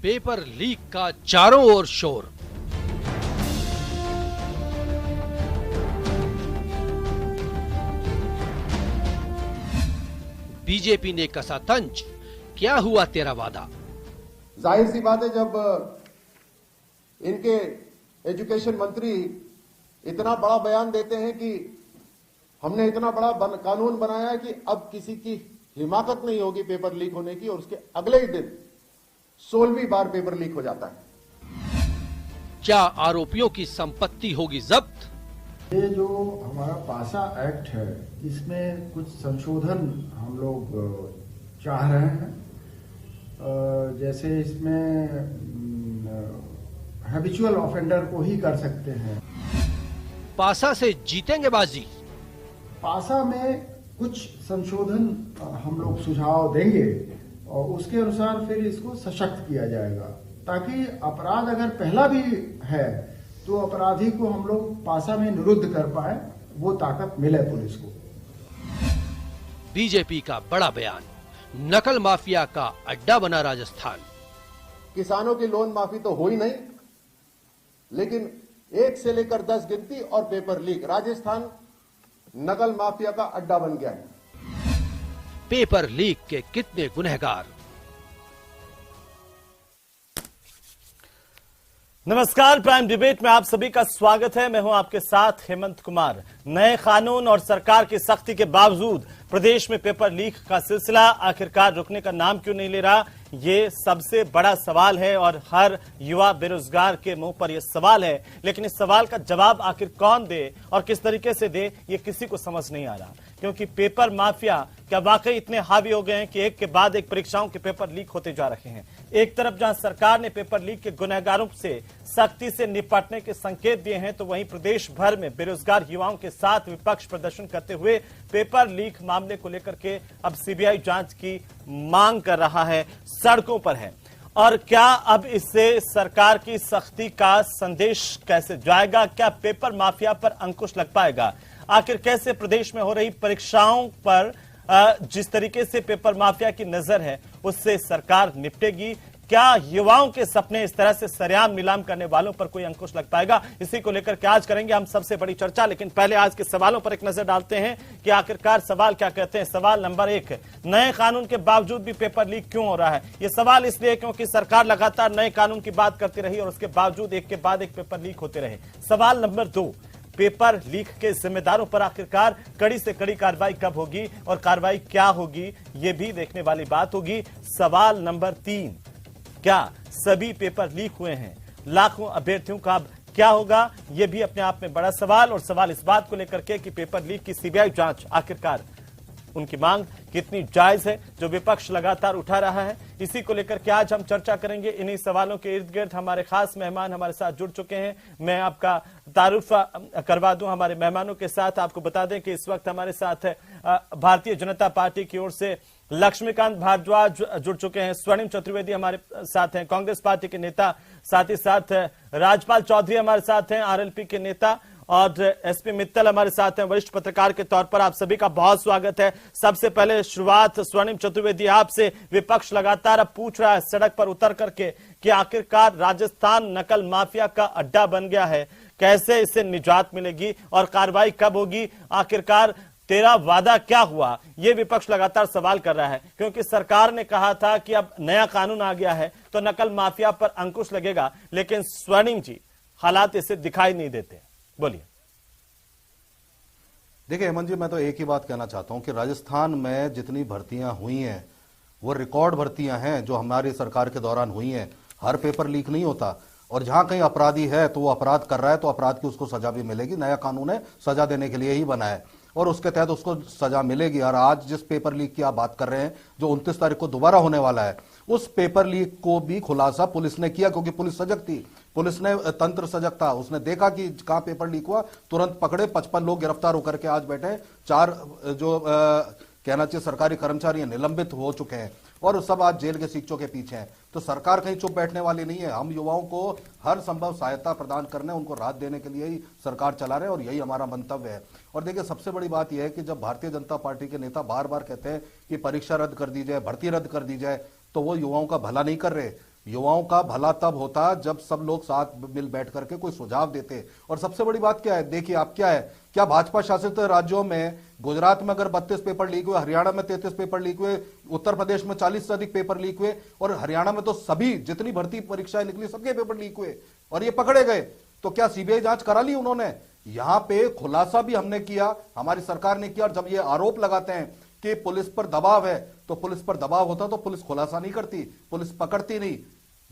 Paper leak का चारों ओर शोर। बीजेपी ने कसा तंज, क्या हुआ तेरा वादा। जाहिर सी बात है, जब इनके एजुकेशन मंत्री इतना बड़ा बयान देते हैं कि हमने इतना बड़ा कानून बनाया है कि अब किसी की हिमाकत नहीं होगी पेपर लीक होने की, और उसके अगले ही दिन 16वीं बार पेपर लीक हो जाता है। क्या आरोपियों की संपत्ति होगी जब्त। ये जो हमारा पासा एक्ट है, इसमें कुछ संशोधन हम लोग चाह रहे हैं। जैसे इसमें हैबिचुअल ऑफेंडर को ही कर सकते हैं। पासा से जीतेंगे बाजी। पासा में कुछ संशोधन हम लोग सुझाव देंगे और उसके अनुसार फिर इसको सशक्त किया जाएगा, ताकि अपराध अगर पहला भी है तो अपराधी को हम लोग पासा में निरुद्ध कर पाए, वो ताकत मिले पुलिस को। बीजेपी का बड़ा बयान, नकल माफिया का अड्डा बना राजस्थान। किसानों की लोन माफी तो हुई नहीं, लेकिन 1 से लेकर 10 गिनती और पेपर लीक, राजस्थान नकल माफिया का अड्डा बन गया है। पेपर लीक के कितने गुनहगार। नमस्कार, प्राइम डिबेट में आप सभी का स्वागत है। मैं हूं आपके साथ हेमंत कुमार। नए कानून और सरकार की सख्ती के बावजूद प्रदेश में पेपर लीक का सिलसिला आखिरकार रुकने का नाम क्यों नहीं ले रहा, ये सबसे बड़ा सवाल है और हर युवा बेरोजगार के मुंह पर यह सवाल है। लेकिन इस सवाल का जवाब आखिर कौन दे और किस तरीके से दे, ये किसी को समझ नहीं आ रहा, क्योंकि पेपर माफिया क्या वाकई इतने हावी हो गए हैं कि एक के बाद एक परीक्षाओं के पेपर लीक होते जा रहे हैं। एक तरफ जहां सरकार ने पेपर लीक के गुनहगारों से सख्ती से निपटने के संकेत दिए हैं, तो वहीं प्रदेश भर में बेरोजगार युवाओं के साथ विपक्ष प्रदर्शन करते हुए पेपर लीक मामले को लेकर के अब सीबीआई जांच की मांग कर रहा है, सड़कों पर है। और क्या अब इससे सरकार की सख्ती का संदेश कैसे जाएगा? क्या पेपर माफिया पर अंकुश लग पाएगा? आखिर कैसे प्रदेश में हो रही परीक्षाओं पर जिस तरीके से पेपर माफिया की नजर है, उससे सरकार निपटेगी? क्या युवाओं के सपने इस तरह से सरेआम नीलाम करने वालों पर कोई अंकुश लग पाएगा? इसी को लेकर के आज करेंगे हम सबसे बड़ी चर्चा। लेकिन पहले आज के सवालों पर एक नजर डालते हैं कि आखिरकार सवाल क्या कहते हैं। सवाल नंबर 1, नए कानून के बावजूद भी पेपर लीक क्यों हो रहा है? यह सवाल इसलिए क्योंकि सरकार लगातार नए कानून की बात करती रही और उसके बावजूद एक के बाद एक पेपर लीक होते रहे। सवाल नंबर 2, पेपर लीक के जिम्मेदारों पर आखिरकार कड़ी से कड़ी कार्रवाई कब होगी और कार्रवाई क्या होगी, यह भी देखने वाली बात होगी। सवाल नंबर 3, क्या सभी पेपर लीक हुए हैं? लाखों अभ्यर्थियों का अब क्या होगा? यह भी अपने आप में बड़ा सवाल। और सवाल इस बात को लेकर के कि पेपर लीक की सीबीआई जांच आखिरकार उनकी मांग कितनी जायज है, जो विपक्ष लगातार उठा रहा है। इसी को लेकर के आज हम चर्चा करेंगे। इन्हीं सवालों के इर्द गिर्द हमारे खास मेहमान हमारे साथ जुड़ चुके हैं। मैं आपका तारुफ करवा दूं हमारे मेहमानों के साथ। आपको बता दें कि इस वक्त हमारे साथ भारतीय जनता पार्टी की ओर से लक्ष्मीकांत भारद्वाज जुड़ चुके हैं, स्वर्णिम चतुर्वेदी हमारे साथ हैं, कांग्रेस पार्टी के नेता, साथ ही साथ राजपाल चौधरी हमारे साथ हैं, आरएलपी के नेता, और एसपी मित्तल हमारे साथ हैं, वरिष्ठ पत्रकार के तौर पर। आप सभी का बहुत स्वागत है। सबसे पहले शुरुआत स्वर्णिम चतुर्वेदी आपसे। विपक्ष लगातार अब पूछ रहा है सड़क पर उतर करके कि आखिरकार राजस्थान नकल माफिया का अड्डा बन गया है, कैसे इससे निजात मिलेगी और कार्रवाई कब होगी? आखिरकार तेरा वादा क्या हुआ? यह विपक्ष लगातार सवाल कर रहा है, क्योंकि सरकार ने कहा था कि अब नया कानून आ गया है तो नकल माफिया पर अंकुश लगेगा, लेकिन स्वर्णिम जी हालात इसे दिखाई नहीं देते। बोलिए। देखिए हेमंत जी, मैं तो एक ही बात कहना चाहता हूं कि राजस्थान में जितनी भर्तियां हुई हैं वो रिकॉर्ड भर्तियां हैं जो हमारी सरकार के दौरान हुई हैं। हर पेपर लीक नहीं होता, और जहां कहीं अपराधी है तो वो अपराध कर रहा है तो अपराध की उसको सजा भी मिलेगी। नया कानून है, सजा देने के लिए ही बना है और उसके तहत उसको सजा मिलेगी। और आज जिस पेपर लीक की आप बात कर रहे हैं, जो 29 तारीख को दोबारा होने वाला है, उस पेपर लीक को भी खुलासा पुलिस ने किया, क्योंकि पुलिस सजग थी, पुलिस ने तंत्र सजग था। उसने देखा कि कहां पेपर लीक हुआ, तुरंत पकड़े। 55 लोग गिरफ्तार होकर के आज बैठे। 4 जो कहना चाहिए सरकारी कर्मचारी निलंबित हो चुके हैं और सब आज जेल के सीखचों के पीछे हैं। तो सरकार कहीं चुप बैठने वाली नहीं है। हम युवाओं को हर संभव सहायता प्रदान करने, उनको राहत देने के लिए ही सरकार चला रहे हैं और यही हमारा मंतव्य है। और देखिए, सबसे बड़ी बात यह है कि जब भारतीय जनता पार्टी के नेता बार बार कहते हैं कि परीक्षा रद्द कर दी जाए, भर्ती रद्द कर दी जाए, तो वो युवाओं का भला नहीं कर रहे। युवाओं का भला तब होता जब सब लोग साथ मिल बैठ करके कोई सुझाव देते। और सबसे बड़ी बात क्या है, देखिए आप क्या है, क्या भाजपा शासित राज्यों में गुजरात में अगर 32 पेपर लीक हुए, हरियाणा में 33 पेपर लीक हुए, उत्तर प्रदेश में 40 से अधिक पेपर लीक हुए, और हरियाणा में तो सभी जितनी भर्ती परीक्षाएं निकली सबके पेपर लीक हुए और ये पकड़े गए। तो क्या सीबीआई जांच करा ली उन्होंने? यहां पे खुलासा भी हमने किया, हमारी सरकार ने किया। और जब ये आरोप लगाते हैं कि पुलिस पर दबाव है, तो पुलिस पर दबाव होता तो पुलिस खुलासा नहीं करती, पुलिस पकड़ती नहीं।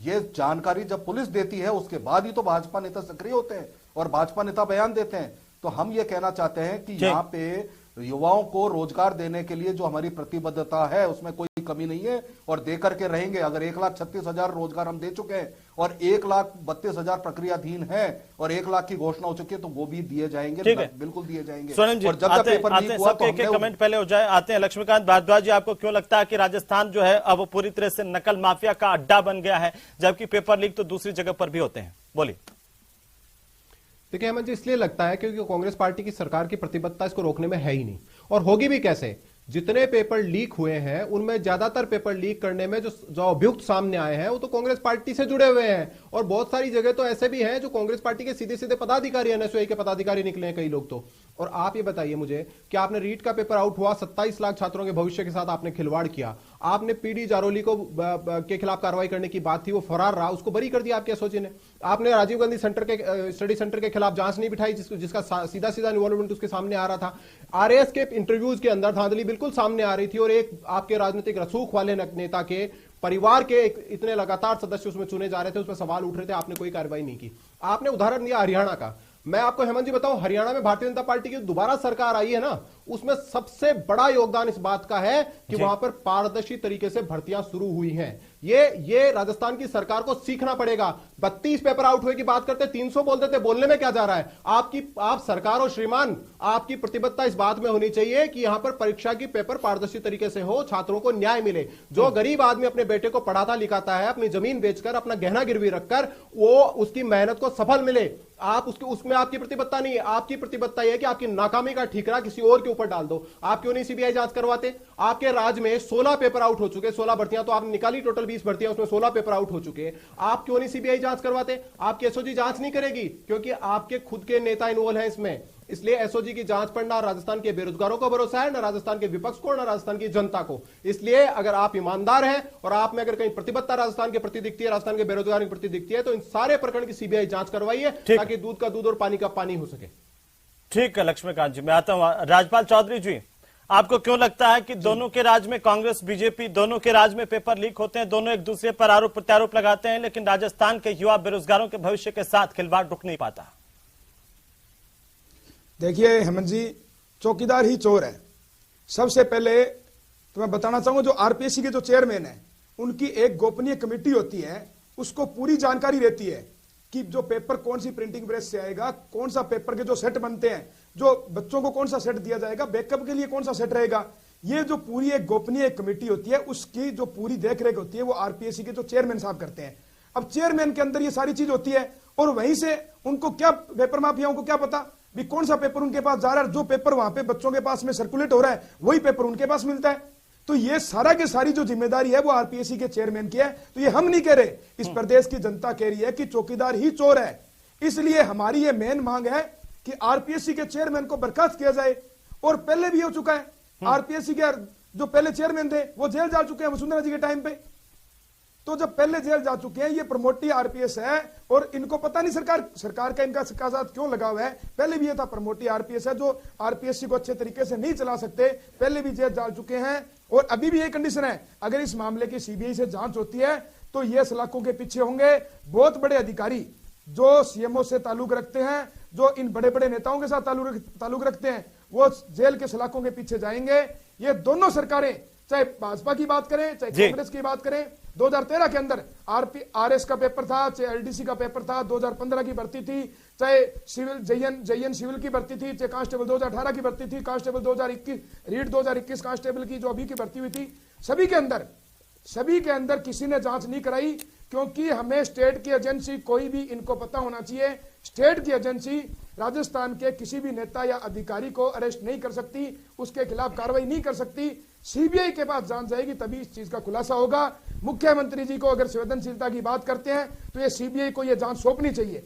ये जानकारी जब पुलिस देती है उसके बाद ही तो भाजपा नेता सक्रिय होते हैं और भाजपा नेता बयान देते हैं। तो हम ये कहना चाहते हैं कि यहाँ पे युवाओं को रोजगार देने के लिए जो हमारी प्रतिबद्धता है उसमें कोई कमी नहीं है और देकर के रहेंगे। अगर 1,36,000 रोजगार हम दे चुके हैं और 1,32,000 प्रक्रियाधीन है और 1 लाख की घोषणा हो चुकी है, तो वो भी दिए जाएंगे, बिल्कुल दिए जाएंगे। सोनम जी, और जब तक पेपर लीक हुआ तो एक कमेंट पहले हो जाए, आते हैं लक्ष्मीकांत भारद्वाज जी। आपको क्यों लगता है कि राजस्थान जो है अब पूरी तरह से नकल माफिया का अड्डा बन गया है, जबकि पेपर लीक तो दूसरी जगह पर भी होते हैं? बोलिए। देखिए हेमंत जी, इसलिए लगता है क्योंकि कांग्रेस पार्टी की सरकार की प्रतिबद्धता इसको रोकने में है ही नहीं, और होगी भी कैसे। जितने पेपर लीक हुए हैं उनमें ज्यादातर पेपर लीक करने में जो अभियुक्त सामने आए हैं वो तो कांग्रेस पार्टी से जुड़े हुए हैं, और बहुत सारी जगह तो ऐसे भी हैं जो कांग्रेस पार्टी के सीधे सीधे पदाधिकारी, एनएसयूआई के पदाधिकारी निकले हैं कई लोग तो। और आप ये बताइए मुझे कि आपने रीट का पेपर आउट हुआ, 27 लाख छात्रों के भविष्य के साथ आपने खिलवाड़ किया, आपने पीडी जारोली को के खिलाफ कार्रवाई करने की बात थी, वो फरार रहा, उसको बरी कर दिया आपके एसओजी ने। आपने राजीव गांधी स्टडी सेंटर के खिलाफ जांच नहीं बिठाई जिसका सीधा सीधा इन्वॉल्वमेंट उसके सामने आ रहा था। आरएएस के इंटरव्यूज के अंदर धांधली बिल्कुल सामने आ रही थी, और एक आपके राजनीतिक रसूख वाले नेता के परिवार के इतने लगातार सदस्य उसमें चुने जा रहे थे, उसमें सवाल उठ रहे थे, आपने कोई कार्रवाई नहीं की। आपने उदाहरण दिया हरियाणा का। मैं आपको हेमंत जी बताऊं, हरियाणा में भारतीय जनता पार्टी की दोबारा सरकार आई है ना, उसमें सबसे बड़ा योगदान इस बात का है कि वहां पर पारदर्शी तरीके से भर्तियां शुरू हुई हैं। ये राजस्थान की सरकार को सीखना पड़ेगा। 32 पेपर आउट हुए की बात करते, 300 बोल देते, बोलने में क्या जा रहा है? आप सरकार और श्रीमान, आपकी प्रतिबद्धता इस बात में होनी चाहिए कि यहां पर परीक्षा की पेपर पारदर्शी तरीके से हो, छात्रों को न्याय मिले। जो गरीब आदमी अपने बेटे को पढ़ाता लिखाता है, अपनी जमीन बेचकर, अपना गहना गिरवी रखकर, वो उसकी मेहनत को सफल मिले, आप उसमें आपकी प्रतिबद्धता नहीं है। आपकी प्रतिबद्धता यह है कि आपकी नाकामी का ठीकरा किसी और के ऊपर डाल दो। आप क्यों नहीं सीबीआई जांच करवाते? आपके राज्य में 16 पेपर आउट हो चुके, 16 भर्तियां तो आपने निकाली, टोटल 20 भर्तियां, उसमें 16 पेपर आउट हो चुके। आप क्यों नहीं सीबीआई जांच करवाते? आपकी एसओजी जांच नहीं करेगी क्योंकि आपके खुद के नेता इन्वॉल्व हैं इसमें। इसलिए एसओजी की जांच पर ना राजस्थान के बेरोजगारों को भरोसा है, ना राजस्थान के विपक्ष को, ना राजस्थान की जनता को। इसलिए अगर आप ईमानदार हैं और आप में अगर कहीं प्रतिबद्धता राजस्थान के प्रति दिखती है, राजस्थान के बेरोजगार के प्रति दिखती है, तो इन सारे प्रकरण की सीबीआई जांच करवाइए ताकि दूध का दूध और पानी का पानी हो सके। ठीक है लक्ष्मीकांत जी, मैं आता हूं राजपाल चौधरी जी। आपको क्यों लगता है कि दोनों के राज्य में, कांग्रेस बीजेपी दोनों के राज्य में पेपर लीक होते हैं, दोनों एक दूसरे पर आरोप प्रत्यारोप लगाते हैं, लेकिन राजस्थान के युवा बेरोजगारों के भविष्य के साथ खिलवाड़ रुक नहीं पाता? देखिए हेमंत जी, चौकीदार ही चोर है। सबसे पहले तो मैं बताना चाहूंगा, जो आरपीएससी के जो चेयरमैन है उनकी एक गोपनीय कमेटी होती है, उसको पूरी जानकारी रहती है कि जो पेपर कौन सी प्रिंटिंग प्रेस से आएगा, कौन सा पेपर के जो सेट बनते हैं, जो बच्चों को कौन सा सेट दिया जाएगा, बैकअप के लिए कौन सा सेट रहेगा, ये जो पूरी एक गोपनीय कमेटी होती है उसकी जो पूरी देखरेख होती है वो आरपीएससी के जो चेयरमैन साहब करते हैं। अब चेयरमैन के अंदर ये सारी चीज होती है और वहीं से उनको क्या, पेपर माफियाओं को क्या पता भी कौन सा पेपर उनके पास जा रहा है, जो पेपर वहां पे बच्चों के पास में सर्कुलेट हो रहा है वही पेपर उनके पास मिलता है। तो ये सारा के सारी जो जिम्मेदारी है वो आरपीएससी के चेयरमैन की है। तो ये हम नहीं कह रहे, इस प्रदेश की जनता कह रही है कि चौकीदार ही चोर है। इसलिए हमारी ये मेन मांग है कि आरपीएससी के चेयरमैन को बर्खास्त किया जाए, और पहले भी हो चुका है। आरपीएससी के जो पहले चेयरमैन थे वो जेल जा चुके हैं वसुंधरा जी के टाइम पे। तो जब पहले जेल जा चुके हैं, ये प्रमोटी आरपीएस है और इनको पता नहीं सरकार का इनका साथ क्यों लगा हुआ है। पहले भी ये था प्रमोटी आरपीएस है जो आरपीएससी को अच्छे तरीके से नहीं चला सकते, पहले भी जेल जा चुके हैं। और अभी भी ये कंडीशन है, अगर इस मामले की सीबीआई से जांच होती है तो ये सलाखों के पीछे होंगे। बहुत बड़े अधिकारी जो सीएमओ से ताल्लुक रखते हैं, जो इन बड़े बड़े नेताओं के साथ ताल्लुक रखते हैं, वो जेल के सलाखों के पीछे जाएंगे। ये दोनों सरकारें, चाहे भाजपा की बात करें चाहे कांग्रेस की बात करें, 2013 के अंदर आरएस का पेपर था, चाहे एलडीसी का पेपर था, 2015 की भर्ती थी, चाहे सिविल जेएन सिविल की भर्ती थी, चाहे कांस्टेबल 2018 की भर्ती थी, कांस्टेबल 2021 रीट 2021 कांस्टेबल की जो अभी की भर्ती हुई थी, सभी के अंदर किसी ने जांच नहीं कराई। क्योंकि हमें स्टेट की एजेंसी, कोई भी इनको पता होना चाहिए, स्टेट की एजेंसी राजस्थान के किसी भी नेता या अधिकारी को अरेस्ट नहीं कर सकती, उसके खिलाफ कार्रवाई नहीं कर सकती। सीबीआई के पास जांच जाएगी तभी इस चीज का खुलासा होगा। मुख्यमंत्री जी को अगर संवेदनशीलता की बात करते हैं तो ये सीबीआई को ये जांच सौंपनी चाहिए।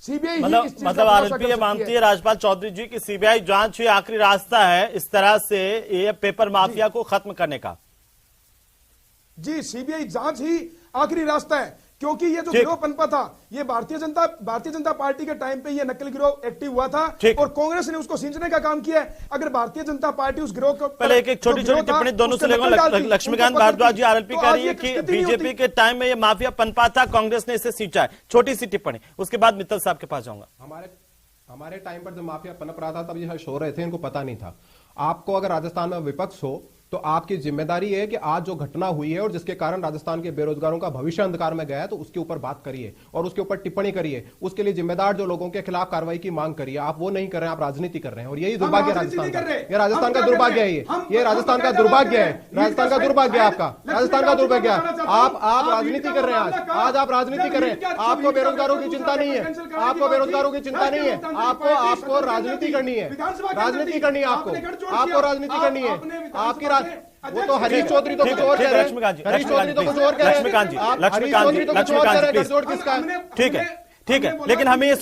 सीबीआई मतलब आरएलपी ये मानती है राजपाल चौधरी जी की सीबीआई जांच ही आखिरी रास्ता है इस तरह से ये पेपर माफिया को खत्म करने का। जी, सीबीआई जांच ही आखिरी रास्ता है, क्योंकि ये जो गिरोह पनपा था ये भारतीय जनता पार्टी के टाइम पे ये नकली गिरोह एक्टिव हुआ था और कांग्रेस ने उसको सींचने का काम किया है। अगर भारतीय जनता पार्टी उस गिरोह को पहले एक छोटी टिप्पणी दोनों से लेकर लक्ष्मीकांत भारद्वाज जी आरएलपी कह रही है कि बीजेपी के टाइम में ये माफिया पनपा था, कांग्रेस ने इसे सींचा है। छोटी सी टिप्पणी, उसके बाद मित्तल साहब के पास जाऊंगा। हमारे टाइम पर जब माफिया पनप रहा था तब ये शो रहे थे, इनको पता नहीं था। आपको अगर राजस्थान में विपक्ष हो तो आपकी जिम्मेदारी है कि आज जो घटना हुई है और जिसके कारण राजस्थान के बेरोजगारों का भविष्य अंधकार में गया है तो उसके ऊपर बात करिए और उसके ऊपर टिप्पणी करिए। उसके लिए जिम्मेदार जो लोगों के खिलाफ कार्रवाई की मांग करिए। आप वो नहीं कर रहे हैं, आप राजनीति कर रहे हैं और यही दुर्भाग्य राजस्थान का। ये राजस्थान का दुर्भाग्य है, ये राजस्थान का दुर्भाग्य है, राजस्थान का दुर्भाग्य है आपका, राजस्थान का दुर्भाग्य है। आप राजनीति कर रहे हैं, आज आप राजनीति कर रहे हैं। आपको बेरोजगारों की चिंता नहीं है, आपको बेरोजगारों की चिंता नहीं है, आपको राजनीति करनी है, राजनीति करनी है, आपको राजनीति करनी है। आपकी वो तो हरीश चौधरी तो कुछ और कह रहे हैं, हरीश चौधरी तो कुछ और कह रहे हैं, लक्ष्मीकांत जी, लक्ष्मीकांत जी, ठीक है, लेकिन हमें ये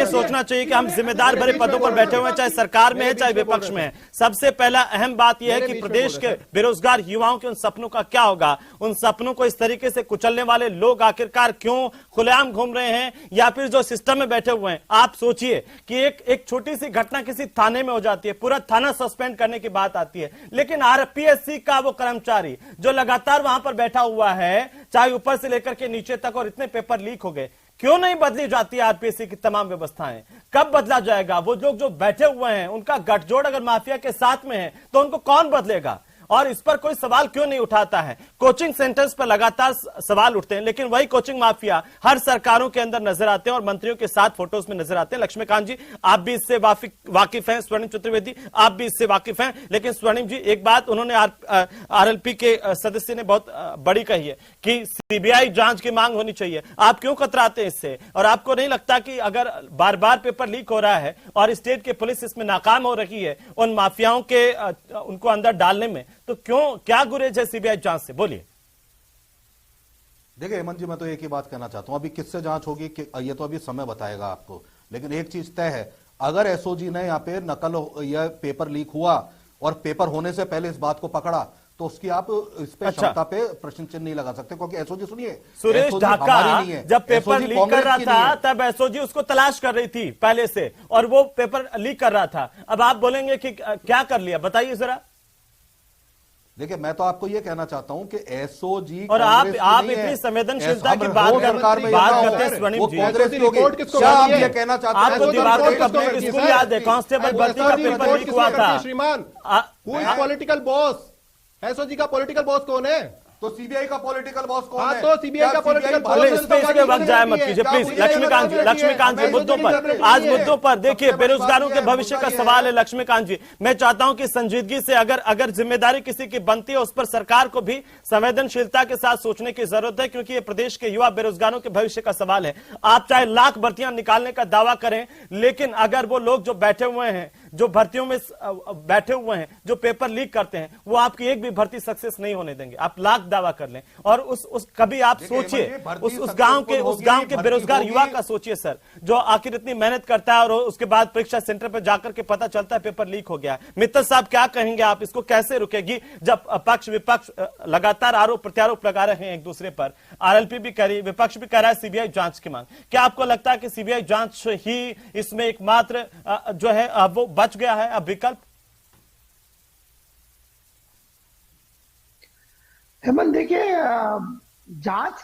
सोचना चाहिए कि हम जिम्मेदार भरे पदों पर बैठे हुए हैं, चाहे सरकार में है चाहे विपक्ष में है। सबसे पहला अहम बात यह है कि प्रदेश के बेरोजगार युवाओं के उन सपनों का क्या होगा। उन सपनों को इस तरीके से कुचलने वाले लोग आखिरकार क्यों खुलेआम घूम रहे हैं, या फिर जो सिस्टम में बैठे हुए हैं। आप सोचिए कि एक छोटी सी घटना किसी थाने में हो जाती है, पूरा थाना सस्पेंड करने की बात आती है, लेकिन आरपीएससी का वो कर्मचारी जो लगातार वहां पर बैठा हुआ है, चाहे ऊपर से लेकर के नीचे तक, और इतने पेपर लीक हो गए, क्यों नहीं बदली जाती आरपीएससी की तमाम व्यवस्थाएं? कब बदला जाएगा? वो लोग जो बैठे हुए हैं उनका गठजोड़ अगर माफिया के साथ में है तो उनको कौन बदलेगा? और इस पर कोई सवाल क्यों नहीं उठाता है? कोचिंग सेंटर्स पर लगातार सवाल उठते हैं, लेकिन वही कोचिंग माफिया हर सरकारों के अंदर नजर आते हैं और मंत्रियों के साथ फोटोज में नजर आते हैं। लक्ष्मीकांत जी, आप भी इससे वाकिफ हैं, स्वर्णिम चतुर्वेदी आप भी इससे वाकिफ हैं, लेकिन स्वर्णिम जी एक बात उन्होंने आरएलपी के सदस्य ने बहुत बड़ी कही है कि सीबीआई जांच की मांग होनी चाहिए। आप क्यों कतराते हैं इससे? और आपको नहीं लगता कि अगर बार बार पेपर लीक हो रहा है और स्टेट की पुलिस इसमें नाकाम हो रही है उन माफियाओं के उनको अंदर डालने में, तो क्या गुरेज है सीबीआई जांच से? बोलिए। देखिए हेमंत जी, मैं तो एक ही बात कहना चाहता हूं, अभी किससे जांच होगी ये तो अभी समय बताएगा आपको, लेकिन एक चीज तय है, अगर एसओजी ने यहाँ पे नकल या पेपर लीक हुआ और पेपर होने से पहले इस बात को पकड़ा तो उसकी आप इस पे क्षमता पे प्रश्न चिन्ह नहीं लगा सकते, क्योंकि एसओजी, सुनिए, सुरेश ढाका जब पेपर लीक कर रहा था तब एसओजी उसको तलाश कर रही थी पहले से और वो पेपर लीक कर रहा था। अब आप बोलेंगे कि क्या कर लिया, बताइए जरा। देखिए, मैं तो आपको यह कहना चाहता हूं कि एसओजी और आप इतनी संवेदनशीलता की बात करते हैं स्वर्णिम जी, आप ये कहना चाहते हैं आपको दीवार को पब्लिक स्कूल याद है, कांस्टेबल भर्ती का पेपर लीक हुआ था। श्रीमान, पॉलिटिकल बॉस, एसओजी का पॉलिटिकल बॉस कौन है? तो सीबीआई का पॉलिटिकल बॉस कौन है? तो सीबीआई का पॉलिटिकल बॉस इस पे वक्त जाए मत कीजिए प्लीज। लक्ष्मीकांत जी मुद्दों पर, आज मुद्दों पर देखिए, बेरोजगारों के भविष्य का सवाल है। लक्ष्मीकांत जी, मैं चाहता हूं कि संजीदगी से अगर जिम्मेदारी किसी की बनती है उस पर सरकार को भी संवेदनशीलता के साथ सोचने की जरूरत है, क्योंकि ये प्रदेश के युवा बेरोजगारों के भविष्य का सवाल है। आप चाहे लाख भर्तियां निकालने का दावा करें, लेकिन अगर वो लोग जो बैठे हुए हैं, जो भर्तियों में बैठे हुए हैं, जो पेपर लीक करते हैं, वो आपकी एक भी भर्ती सक्सेस नहीं होने देंगे। आप लाख दावा कर लें, और उस कभी आप सोचिए उस गांव के बेरोजगार युवा का सोचिए सर, जो आखिर इतनी मेहनत करता है और उसके बाद परीक्षा सेंटर पर जाकर के पता चलता है पेपर लीक हो गया। मित्तल साहब क्या कहेंगे आप, इसको कैसे रुकेगी जब पक्ष विपक्ष लगातार आरोप प्रत्यारोप लगा रहे हैं एक दूसरे पर? आरएलपी भी कह रही, विपक्ष भी कह रहा है सीबीआई जांच की मांग। क्या आपको लगता है कि सीबीआई जांच ही इसमें एकमात्र जो है वो बच गया है अब विकल्प? हेमंत, देखिए, जांच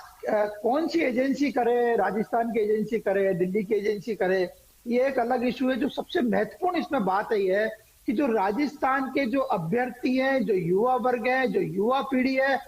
कौन सी एजेंसी करे, राजस्थान की एजेंसी करे, दिल्ली की एजेंसी करे, ये एक अलग इशू है। जो सबसे महत्वपूर्ण इसमें बात है कि जो राजस्थान के जो अभ्यर्थी हैं, जो युवा वर्ग है, जो युवा पीढ़ी है,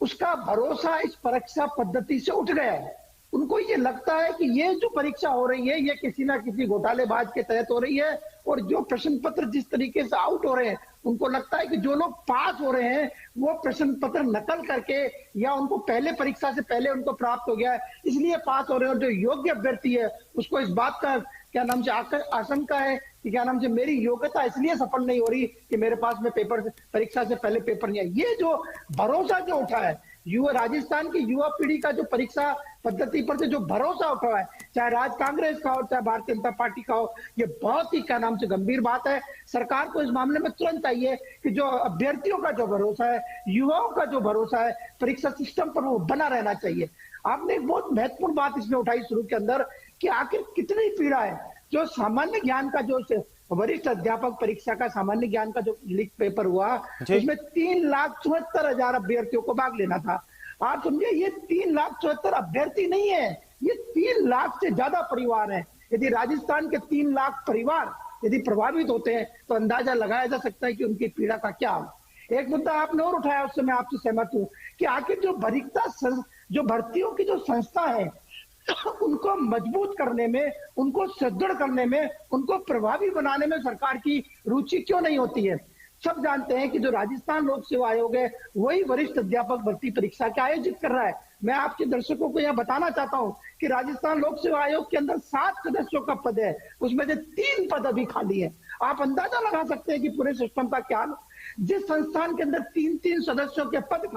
उसका भरोसा इस परीक्षा पद्धति से उठ गया है। उनको ये लगता है कि ये जो परीक्षा हो रही है ये किसी ना किसी घोटालेबाज के तहत हो रही है, और जो प्रश्न पत्र जिस तरीके से आउट हो रहे हैं, उनको लगता है कि जो लोग पास हो रहे हैं वो प्रश्न पत्र नकल करके या उनको पहले परीक्षा से पहले उनको प्राप्त हो गया है, इसलिए पास हो रहे हैं। और जो योग्य अभ्यर्थी है उसको इस बात का क्या नाम से आशंका है कि क्या नाम से मेरी योग्यता इसलिए सफल नहीं हो रही कि मेरे पास में पेपर परीक्षा से पहले पेपर नहीं आया। ये जो भरोसा जो उठा है युवा राजस्थान की युवा पीढ़ी का, जो परीक्षा पद्धति पर से जो भरोसा उठा है, चाहे राज कांग्रेस का हो चाहे भारतीय जनता पार्टी का हो, ये बहुत ही क्या नाम से गंभीर बात है। सरकार को इस मामले में तुरंत चाहिए कि जो अभ्यर्थियों का जो भरोसा है, युवाओं का जो भरोसा है परीक्षा सिस्टम पर, वो बना रहना चाहिए। आपने एक बहुत महत्वपूर्ण बात इसमें उठाई शुरू के अंदर कि आखिर कितनी पीड़ा है। जो सामान्य ज्ञान का, जो वरिष्ठ अध्यापक परीक्षा का सामान्य ज्ञान का जो लीक पेपर हुआ, उसमें 3,74,000 अभ्यर्थियों को भाग लेना था। आप समझिए, ये 3,74,000 अभ्यर्थी नहीं है, ये 3 लाख से ज्यादा परिवार है। यदि राजस्थान के 3 लाख परिवार यदि प्रभावित होते हैं तो अंदाजा लगाया जा सकता है कि उनकी पीड़ा का क्या हो। एक मुद्दा आपने और उठाया, उससे मैं आपसे सहमत हूं कि आखिर जो भर्तियों की जो संस्था है उनको मजबूत करने में, उनको सुदृढ़ करने में, उनको प्रभावी बनाने में सरकार की रुचि क्यों नहीं होती है। सब जानते हैं कि जो राजस्थान लोक सेवा आयोग है वही वरिष्ठ अध्यापक भर्ती परीक्षा के आयोजित कर रहा है। मैं आपके दर्शकों को यह बताना चाहता हूं कि राजस्थान लोक सेवा आयोग के अंदर 7 सदस्यों का पद है, उसमें से 3 पद अभी खाली है। आप अंदाजा लगा सकते हैं कि पूरे सिस्टम का क्या हाल। जिस संस्थान के अंदर 3-3 सदस्यों के पद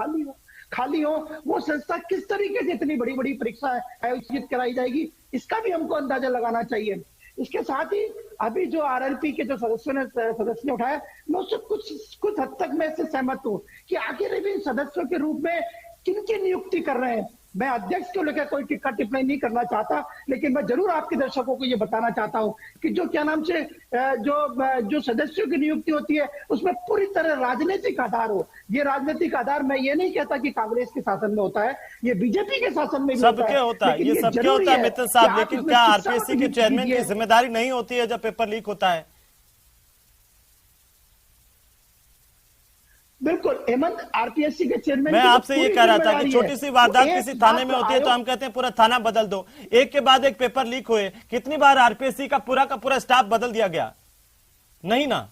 खाली हो, वो संस्था किस तरीके से इतनी बड़ी बड़ी परीक्षा आयोजित कराई जाएगी, इसका भी हमको अंदाजा लगाना चाहिए। इसके साथ ही अभी जो आरएलपी के जो सदस्य ने उठाया, मैं उससे कुछ हद तक मैं इससे सहमत हूं कि आखिर भी सदस्यों के रूप में किनकी नियुक्ति कर रहे हैं। मैं अध्यक्ष को लेकर कोई टिक्का टिप्पणी नहीं करना चाहता, लेकिन मैं जरूर आपके दर्शकों को ये बताना चाहता हूं कि जो क्या नाम से जो सदस्यों की नियुक्ति होती है उसमें पूरी तरह राजनीतिक आधार हो। ये राजनीतिक आधार मैं ये नहीं कहता कि कांग्रेस के शासन में होता है, ये बीजेपी के शासन में भी सबके होता है, ये सबके होता है मित्तल साहब। लेकिन क्या आरपीएससी के चेयरमैन की जिम्मेदारी नहीं होती है जब पेपर लीक होता है? बिल्कुल हेमंत, आरपीएससी के चेयरमैन, मैं आपसे ये कह रहा था कि छोटी सी वारदात किसी थाने में होती है तो हम कहते हैं पूरा थाना बदल दो। एक के बाद एक पेपर लीक हुए, कितनी बार आरपीएससी का पूरा स्टाफ बदल दिया गया? नहीं ना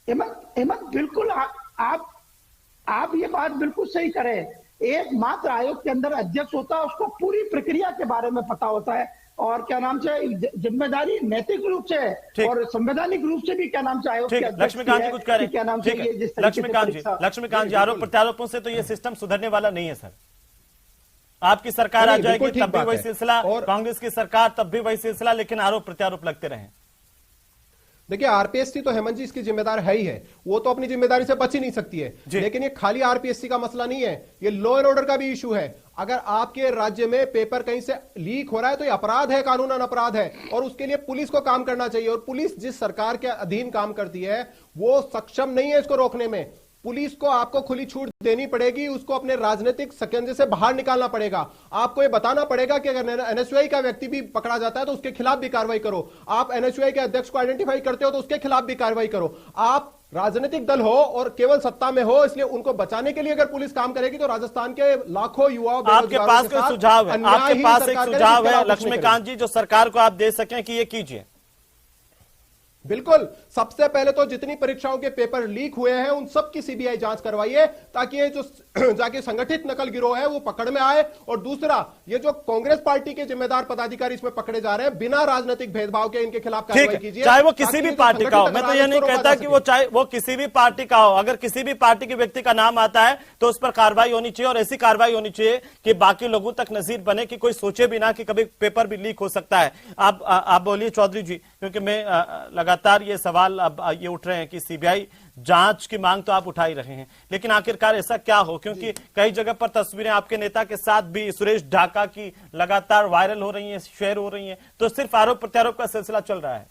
हेमंत, बिल्कुल आप ये बात बिल्कुल सही करें। एक मात्र आयोग के अंदर अध्यक्ष होता है, उसको पूरी प्रक्रिया के बारे में पता होता है और क्या नाम से जिम्मेदारी नैतिक रूप से और संवैधानिक रूप से भी क्या नाम से आयोग के अध्यक्ष लक्ष्मीकांत जी कुछ कह रहे हैं, क्या नाम से ये जिस लक्ष्मीकांत जी आरोप प्रत्यारोपों से तो ये सिस्टम सुधरने वाला नहीं है सर। आपकी सरकार आ जाएगी तब भी वही सिलसिला, कांग्रेस की सरकार तब भी वही सिलसिला, लेकिन आरोप प्रत्यारोप लगते रहे। देखिए, आरपीएससी तो हेमंत जी इसकी जिम्मेदार है ही है, वो तो अपनी जिम्मेदारी से बच ही नहीं सकती है। लेकिन ये खाली आरपीएससी का मसला नहीं है, ये लॉ एंड ऑर्डर का भी इशू है। अगर आपके राज्य में पेपर कहीं से लीक हो रहा है तो ये अपराध है, कानूनन अपराध है, और उसके लिए पुलिस को काम करना चाहिए। और पुलिस जिस सरकार के अधीन काम करती है वो सक्षम नहीं है इसको रोकने में। पुलिस को आपको खुली छूट देनी पड़ेगी, उसको अपने राजनीतिक शकंजे से बाहर निकालना पड़ेगा। आपको ये बताना पड़ेगा कि अगर एनएसयूआई का व्यक्ति भी पकड़ा जाता है तो उसके खिलाफ भी कार्रवाई करो। आप एनएसयूआई के अध्यक्ष को आइडेंटिफाई करते हो तो उसके खिलाफ भी कार्रवाई करो। आप राजनीतिक दल हो और केवल सत्ता में हो, इसलिए उनको बचाने के लिए अगर पुलिस काम करेगी तो राजस्थान के लाखों युवाओं, आपके पास कोई सुझाव है? आपके पास एक सुझाव है लक्ष्मीकांत जी जो सरकार को आप दे सकें कि ये कीजिए? बिल्कुल, सबसे पहले तो जितनी परीक्षाओं के पेपर लीक हुए हैं उन सब की सीबीआई जांच करवाइए ताकि ये जो जाके संगठित नकल गिरोह है वो पकड़ में आए। और दूसरा, ये जो कांग्रेस पार्टी के जिम्मेदार पदाधिकारी इसमें पकड़े जा रहे हैं बिना राजनीतिक भेदभाव के, इनके खिलाफ कार्रवाई कीजिए, चाहे वो किसी भी पार्टी का हो। मैं तो ये नहीं कहता कि वो चाहे वो किसी भी पार्टी का हो, अगर किसी भी पार्टी के व्यक्ति का नाम आता है तो उस पर कार्रवाई होनी चाहिए, और ऐसी कार्रवाई होनी चाहिए कि बाकी लोगों तक नजीर बने कि कोई सोचे भी ना कि कभी पेपर भी लीक हो सकता है। आप बोलिए चौधरी जी, क्योंकि मैं लगातार ये सवाल अब ये उठ रहे हैं कि सीबीआई जांच की मांग तो आप उठा ही रहे हैं, लेकिन आखिरकार ऐसा क्या हो? क्योंकि कई जगह पर तस्वीरें आपके नेता के साथ भी सुरेश ढाका की लगातार वायरल हो रही हैं, शेयर हो रही हैं, तो सिर्फ आरोप प्रत्यारोप का सिलसिला चल रहा है।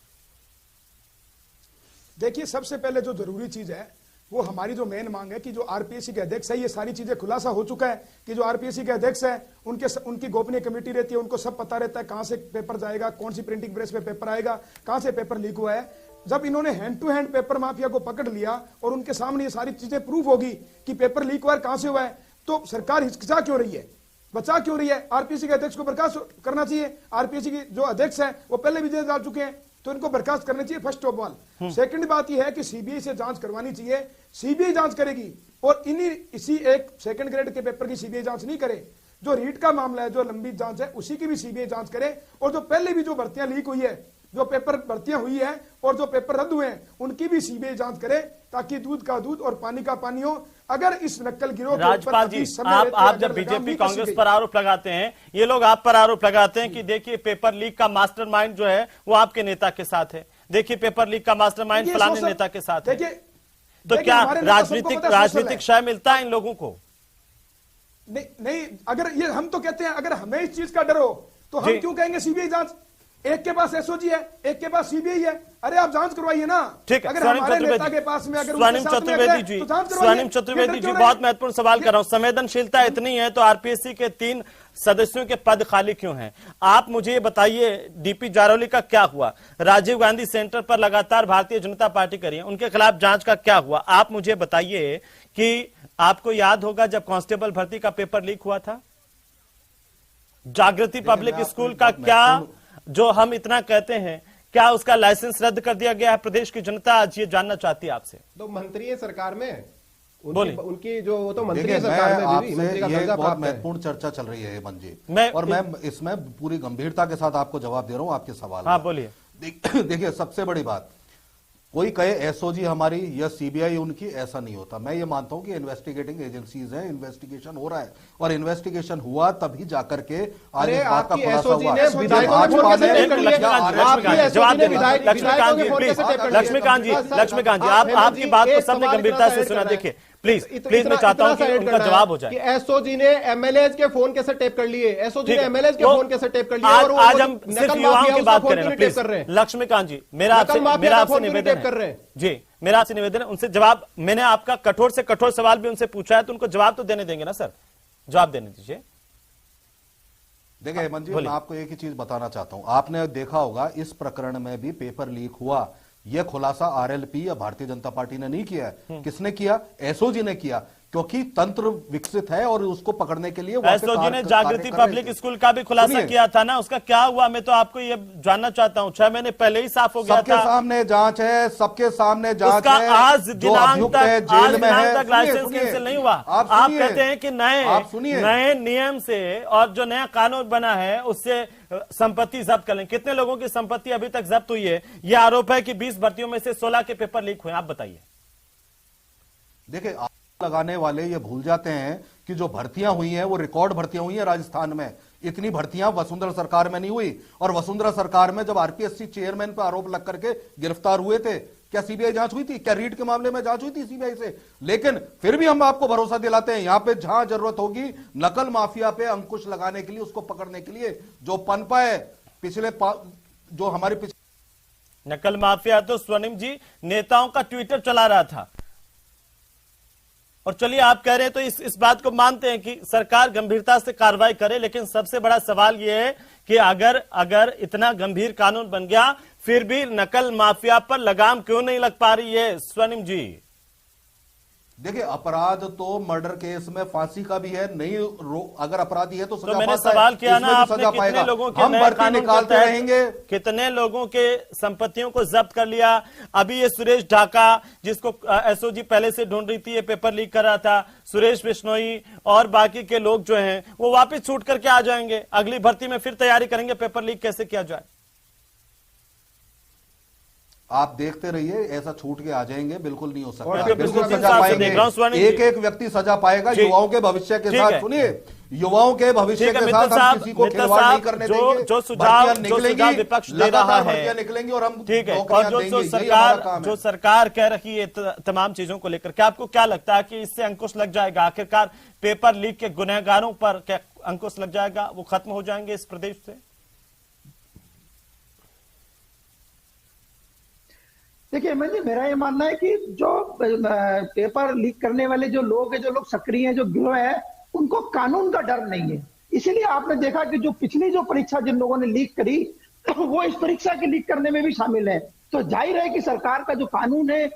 देखिए, सबसे पहले जो जरूरी चीज है वो हमारी जो मेन मांग है कि जो आरपीएससी के अध्यक्ष है, ये सारी चीजें खुलासा हो चुका है कि जो आरपीएससी के अध्यक्ष है उनकी गोपनीय कमेटी रहती है, उनको सब पता रहता है कहां से पेपर जाएगा, कौन सी प्रिंटिंग प्रेस पे पेपर आएगा, कहां से पेपर लीक हुआ है। जब इन्होंने hand to hand paper mafia को पकड़ लिया और उनके सामने ये सारी चीजें प्रूफ होगी कि पेपर लीक हुआ है, कहां से हुआ है, तो सरकार हिचकिचा क्यों रही है, बचा क्यों रही है? आरपीएससी के अध्यक्ष को बर्खास्त करना चाहिए। आरपीएससी की जो अध्यक्ष है वो पहले भी जेल डाल चुके हैं, तो इनको बर्खास्त करना चाहिए, फर्स्ट ऑफ ऑल। सेकंड बात यह है कि सीबीआई से जांच करवानी चाहिए, सीबीआई जांच करेगी और इसी एक सेकंड ग्रेड के पेपर की सीबीआई जांच नहीं करे, जो रीट का मामला है, जो लंबी जांच है, उसी की भी सीबीआई जांच करे, और जो पहले भी जो भर्तियां लीक हुई है, जो पेपर भर्तियां हुई है और जो पेपर रद्द हुए हैं, उनकी भी सीबीआई जांच करे, ताकि दूध का दूध और पानी का पानी हो। अगर इस नक्कल गिरोह के ऊपर राजपाल जी, समय आप रहते जब अगर बीजेपी लगाम नहीं कांग्रेस कसी पर आरोप लगाते हैं, ये लोग आप पर आरोप लगाते हैं कि देखिए पेपर लीक का मास्टरमाइंड जो है वो आपके नेता के साथ है, देखिए पेपर लीक का मास्टरमाइंड देखिए, फलाने सोशल- नेता के साथ है। देखिए, तो देखिए, क्या हमारे नेता सबको पता है, सोशल राजनीतिक है। क्षय मिलता है इन लोगों को? नहीं, अगर ये हम तो कहते हैं, अगर हमें इस चीज का डर हो तो हम जी। क्यों कहेंगे सीबीआई जांच? एक के पास एसओजी है, एक के पास सीबीआई है, अरे आप जांच करवाइए ना। ठीक है, अगर स्वर्णिम हमारे नेता चतुर्वेदी, के पास में अगर स्वर्णिम उनके साथ में चतुर्वेदी अगर जी, है, तो जांच करवाइए। स्वर्णिम चतुर्वेदी ये जी, डर क्यों बहुत है? महत्वपूर्ण सवाल कर रहा हूं। संवेदनशीलता इतनी है तो आरपीएससी के 3 सदस्यों के पद खाली क्यों हैं? आप मुझे ये बताइए, डीपी जारौली का क्या हुआ? राजीव गांधी सेंटर पर लगातार भारतीय जनता पार्टी करी है, उनके खिलाफ जांच का क्या हुआ? आप मुझे बताइए कि आपको याद होगा जब कांस्टेबल भर्ती का पेपर लीक हुआ था, जागृति पब्लिक स्कूल का क्या, जो हम इतना कहते हैं, क्या उसका लाइसेंस रद्द कर दिया गया है? प्रदेश की जनता आज ये जानना चाहती है आपसे। तो मंत्री है सरकार में, बोलिए। उनकी जो वो तो मंत्री देखिए, है सरकार में, मैं भी मंत्री का आपसे ये दर्जा बहुत प्राप्त है। महत्वपूर्ण चर्चा चल रही है हेमंत जी, मैं इसमें पूरी गंभीरता के साथ आपको जवाब दे रहा हूं आपके सवाल हाँ, का। बोलिए। देखिए, सबसे बड़ी बात, कोई कहे एसओजी हमारी या सीबीआई उनकी, ऐसा नहीं होता। मैं ये मानता हूं कि इन्वेस्टिगेटिंग एजेंसीज हैं, इन्वेस्टिगेशन हो रहा है, और इन्वेस्टिगेशन हुआ तभी जाकर के आज इस बात का आपकी खुलासा एसओजी हुआ। ने विधायकों के फोन कैसे टेप कर लिए? जवाब दें, लक्ष्मीकांत जी, प्लीज, लक्ष्मीकांत जी, आपकी बात को सबने गंभीरता से सुना। देखिए, प्लीज मैं चाहता हूं कि उनका जवाब हो जाए। एसओजी ने एमएलए के फोन कैसे टेप कर लिए? एसओजी ने एमएलए के फोन कैसे टेप कर लिए? आज हम सिर्फ युवाओं की बात करें, प्लीज। लक्ष्मीकांत जी, मेरा आपसे निवेदन कर रहे है हैं जी, मेरा आपसे निवेदन है, उनसे जवाब, मैंने आपका कठोर से कठोर सवाल भी उनसे पूछा है, तो उनको जवाब तो देने देंगे ना सर? जवाब देने दीजिए। देखिए हेमंत जी, मैं आपको एक ही चीज बताना चाहता हूं। आपने देखा होगा इस प्रकरण में भी पेपर लीक हुआ, यह खुलासा आरएलपी या भारतीय जनता पार्टी ने नहीं किया है। किसने किया? एसओजी ने किया, क्योंकि तंत्र विकसित है और उसको पकड़ने के लिए एसओजी ने जागृति पब्लिक स्कूल का भी खुलासा किया था ना, उसका क्या हुआ? मैं तो आपको ये जानना चाहता हूं। 6 महीने पहले ही साफ हो गया था। सबके सामने जांच है, सबके सामने जांच उसका है। आज जो अभियुक्त है जेल में है, लाइसेंस कैंसिल नहीं हुआ। आप कहते हैं कि नए नियम से और जो नया कानून बना है उससे संपत्ति जब्त कर लें। कितने लोगों की संपत्ति अभी तक जब्त हुई है? यह आरोप है कि 20 भर्तियों में से 16 के पेपर लीक हुए। आप बताइए। देखिए, लगाने वाले ये भूल जाते हैं कि जो भर्तियां हुई हैं वो रिकॉर्ड भर्तियां हुई हैं राजस्थान में। इतनी भर्तियां वसुंधरा सरकार में नहीं हुई, और वसुंधरा सरकार में जब आरपीएससी चेयरमैन पर आरोप लग करके गिरफ्तार हुए थे, क्या सीबीआई जांच हुई थी? क्या रीट के मामले में जांच हुई थी सीबीआई से? लेकिन फिर भी हम आपको भरोसा दिलाते हैं, यहां पे जहां जरूरत होगी नकल माफिया पे अंकुश लगाने के लिए, उसको पकड़ने के लिए, जो पनपा है पिछले जो हमारे नकल माफिया तो स्वर्णिम जी नेताओं का ट्विटर चला रहा था। और चलिए, आप कह रहे हैं तो इस बात को मानते हैं कि सरकार गंभीरता से कार्रवाई करे, लेकिन सबसे बड़ा सवाल यह है कि अगर इतना गंभीर कानून बन गया, फिर भी नकल माफिया पर लगाम क्यों नहीं लग पा रही है स्वर्णिम जी? देखिए, अपराध तो मर्डर केस में फांसी का भी है, नहीं अगर अपराधी है तो सजा मैंने पाता है। सवाल किया ना, इसमें भी आपने सजा कितने पाएगा। लोगों के हम नए भर्ती कानून निकालते के तहत रहेंगे। कितने लोगों के संपत्तियों को जब्त कर लिया। अभी ये सुरेश ढाका, जिसको एसओजी पहले से ढूंढ रही थी, ये पेपर लीक कर रहा था, सुरेश बिश्नोई और बाकी के लोग जो हैं वो वापस छूट करके आ जाएंगे। अगली भर्ती में फिर तैयारी करेंगे पेपर लीक कैसे किया जाए। आप देखते रहिए, ऐसा छूट के आ जाएंगे, बिल्कुल नहीं हो सकता। बिल्कुल बिल्कुल जिस सजा हिसाब से पाएंगे, देख रहा हूं स्वर्णिम जी। एक व्यक्ति सजा पाएगा युवाओं के भविष्य के साथ। सुनिए, युवाओं के भविष्य के साथ हम किसी को खिलवाड़ नहीं करने देंगे। जो सुझाव विपक्ष दे रहा है, निकलेंगी और हम ठीक है। और जो सरकार कह रही है तमाम चीजों को लेकर, क्या आपको क्या लगता है कि इससे अंकुश लग जाएगा? आखिरकार पेपर लीक के गुनहगारों पर क्या अंकुश लग जाएगा? वो खत्म हो जाएंगे इस प्रदेश से? देखिए मेरा ये मानना है कि जो पेपर लीक करने वाले जो लोग हैं, जो लोग सक्रिय हैं, जो गिरोह है, उनको कानून का डर नहीं है। इसीलिए आपने देखा कि जो पिछली जो परीक्षा जिन लोगों ने लीक करी, वो इस परीक्षा के लीक करने में भी शामिल है। तो जाहिर है कि सरकार का जो कानून है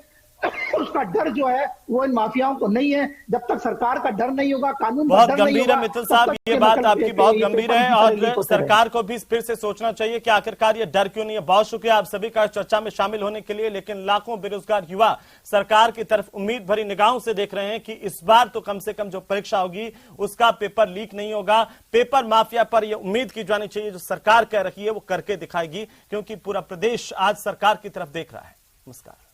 उसका डर जो है वो इन माफियाओं को नहीं है। जब तक सरकार का डर नहीं होगा, कानून का बहुत डर नहीं गंभीर होगा, है मित्तल तब साहब, तक ये ये बात मतलब आपकी बहुत गंभीर है और सरकार को भी फिर से सोचना चाहिए कि आखिरकार ये डर क्यों नहीं है। बहुत शुक्रिया आप सभी का चर्चा में शामिल होने के लिए। लेकिन लाखों बेरोजगार युवा सरकार की तरफ उम्मीद भरी निगाहों से देख रहे हैं कि इस बार तो कम से कम जो परीक्षा होगी उसका पेपर लीक नहीं होगा। पेपर माफिया पर यह उम्मीद की जानी चाहिए, जो सरकार कह रही है वो करके दिखाएगी, क्योंकि पूरा प्रदेश आज सरकार की तरफ देख रहा है। नमस्कार।